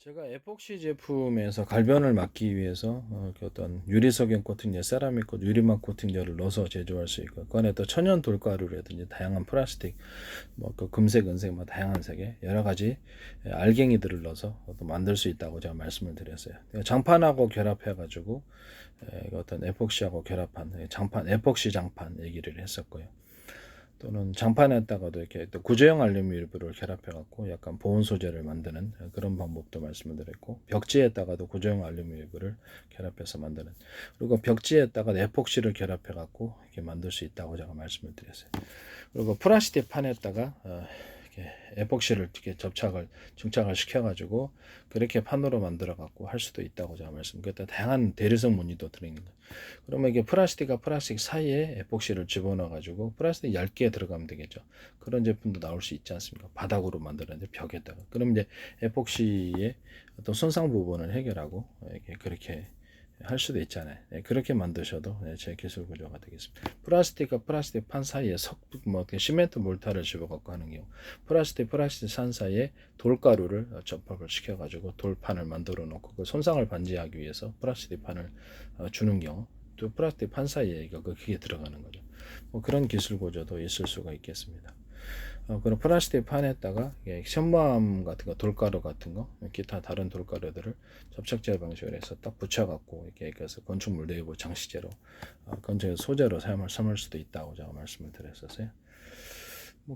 제가 에폭시 제품에서 갈변을 막기 위해서 그 어떤 유리석영 코팅제, 세라믹 코팅, 유리막 코팅제를 넣어서 제조할 수 있고, 그 안에 또 천연 돌가루라든지 다양한 플라스틱, 그 금색, 은색, 다양한 색의 여러 가지 알갱이들을 넣어서 또 만들 수 있다고 제가 말씀을 드렸어요. 장판하고 결합해가지고 어떤 에폭시하고 결합한 장판, 에폭시 장판 얘기를 했었고요. 또는 장판에다가도 이렇게 또 구조형 알루미늄을 결합해갖고 약간 보온 소재를 만드는 그런 방법도 말씀을 드렸고, 벽지에다가도 구조형 알루미늄을 결합해서 만드는, 그리고 벽지에다가 에폭시를 결합해갖고 이렇게 만들 수 있다고 제가 말씀을 드렸어요. 그리고 플라스틱 판에다가 이렇게 에폭시를 이렇게 증착을 시켜가지고 그렇게 판으로 만들어갖고 할 수도 있다고 제가 말씀드렸다. 다양한 대리석 무늬도 들어있는 거예요. 그러면 이게 플라스틱과 플라스틱 사이에 에폭시를 집어넣어가지고 플라스틱 얇게 들어가면 되겠죠. 그런 제품도 나올 수 있지 않습니까? 바닥으로 만들었는데 벽에다가. 그럼 이제 에폭시의 어떤 손상 부분을 해결하고 그렇게 할 수도 있잖아요. 그렇게 만드셔도 제 기술 구조가 되겠습니다. 플라스틱과 플라스틱 판 사이에 시멘트 몰타를 집어갖고 하는 경우, 플라스틱 산 사이에 돌가루를 접합을 시켜가지고 돌판을 만들어 놓고 그 손상을 방지하기 위해서 플라스틱 판을 주는 경우, 또 플라스틱 판 사이에 그게 들어가는 거죠. 그런 기술 구조도 있을 수가 있겠습니다. 그런 플라스틱 판에다가 현무암 같은 거, 돌가루 같은 거, 기타 다른 돌가루들을 접착제 방식으로 해서 딱 붙여갖고 이렇게 해서 건축물 내부 장식재로, 건축 소재로 삼을 수도 있다고 제가 말씀을 드렸었어요.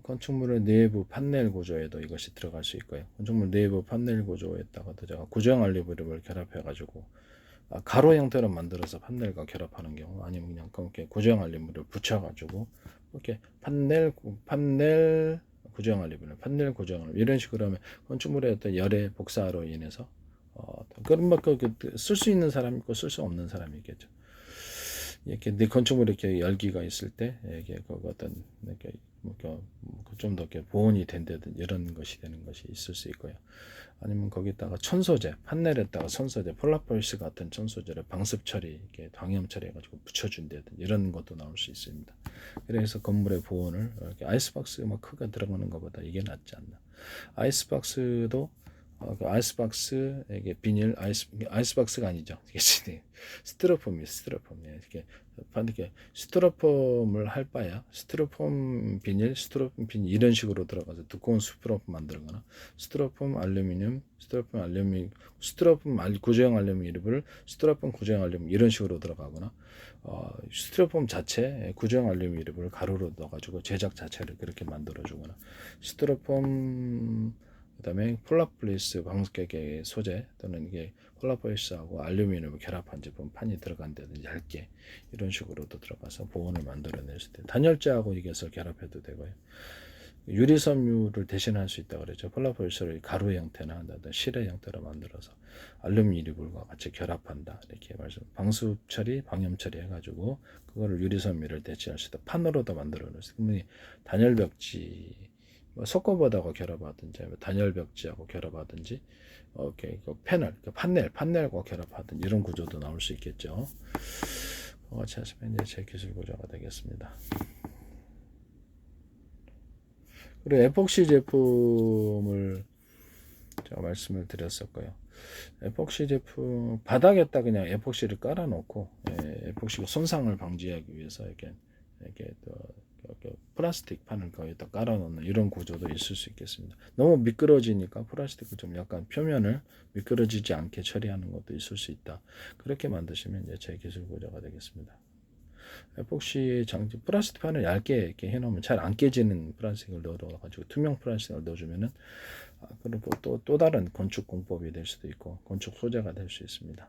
건축물의 내부 판넬 구조에도 이것이 들어갈 수 있고요. 건축물 내부 판넬 구조에다가도 제가 구조형 알루미늄을 결합해가지고 가로 형태로 만들어서 판넬과 결합하는 경우, 아니면 그냥 이렇게 구조형 알루미늄을 붙여가지고 이렇게 판넬 구조형 알루미늄, 판넬 구조형 알루미늄 이런 식으로 하면 건축물의 어떤 열의 복사로 인해서 그런 쓸 수 있는 사람이 있고 쓸 수 없는 사람이 있겠죠. 이렇게 내 건축물에 이렇게 열기가 있을 때 이게 어떤 이렇게 좀 더 이렇게 보온이 된다든 이런 것이 되는 것이 있을 수 있고요. 아니면 거기다가 천소재, 판넬에다가 천소재, 폴라폴리스 같은 천소재를 방습 처리, 이렇게 방염 처리해가지고 붙여준다든 이런 것도 나올 수 있습니다. 그래서 건물의 보온을 이렇게 아이스박스 크게 들어가는 것보다 이게 낫지 않나. 아이스박스도 아이스박스, 이게 비닐, 아이스박스가 아니죠. 이게 스티로폼이에요, 스티로폼. 이렇게 스티로폼을 할 바야 스티로폼 비닐 이런 식으로 들어가서 두꺼운 스티로폼 만들거나, 스티로폼 구조형 알루미늄을 스티로폼 구조형 알루미늄 이런 식으로 들어가거나, 스티로폼 자체 구조형 알루미늄을 가루로 넣어가지고 제작 자체를 그렇게 만들어주거나, 스티로폼 그다음에 폴라폴리스 방수객의 소재, 또는 이게 폴라폴리스하고 알루미늄을 결합한 제품 판이 들어간다든지 얇게 이런 식으로도 들어가서 보온을 만들어낼 수 있대요. 단열재하고 이것을 결합해도 되고요. 유리섬유를 대신할 수 있다고 그랬죠. 폴라폴리스를 가루 형태나 실의 형태로 만들어서 알루미늄과 같이 결합한다, 이렇게 말씀. 방수 처리, 방염 처리 해가지고 그거를 유리섬유를 대체할 수 있다. 판으로도 만들어낼 수 있다. 단열벽지 석고보드하고 결합하든지, 단열벽지하고 결합하든지, 판넬과 결합하든지 이런 구조도 나올 수 있겠죠. 같이 하시면 이제 제 기술 구조가 되겠습니다. 그리고 에폭시 제품을 제가 말씀을 드렸었고요. 에폭시 제품 바닥에다 그냥 에폭시를 깔아놓고, 에폭시가 손상을 방지하기 위해서 이렇게 또 플라스틱 판을 거기다 깔아놓는 이런 구조도 있을 수 있겠습니다. 너무 미끄러지니까 플라스틱을 좀 약간 표면을 미끄러지지 않게 처리하는 것도 있을 수 있다. 그렇게 만드시면 이제 제 기술 구조가 되겠습니다. 에폭시 장치 플라스틱 판을 얇게 이렇게 해놓으면 잘 안 깨지는 플라스틱을 넣어가지고 투명 플라스틱을 넣어주면은, 그리고 또 다른 건축 공법이 될 수도 있고 건축 소재가 될 수 있습니다.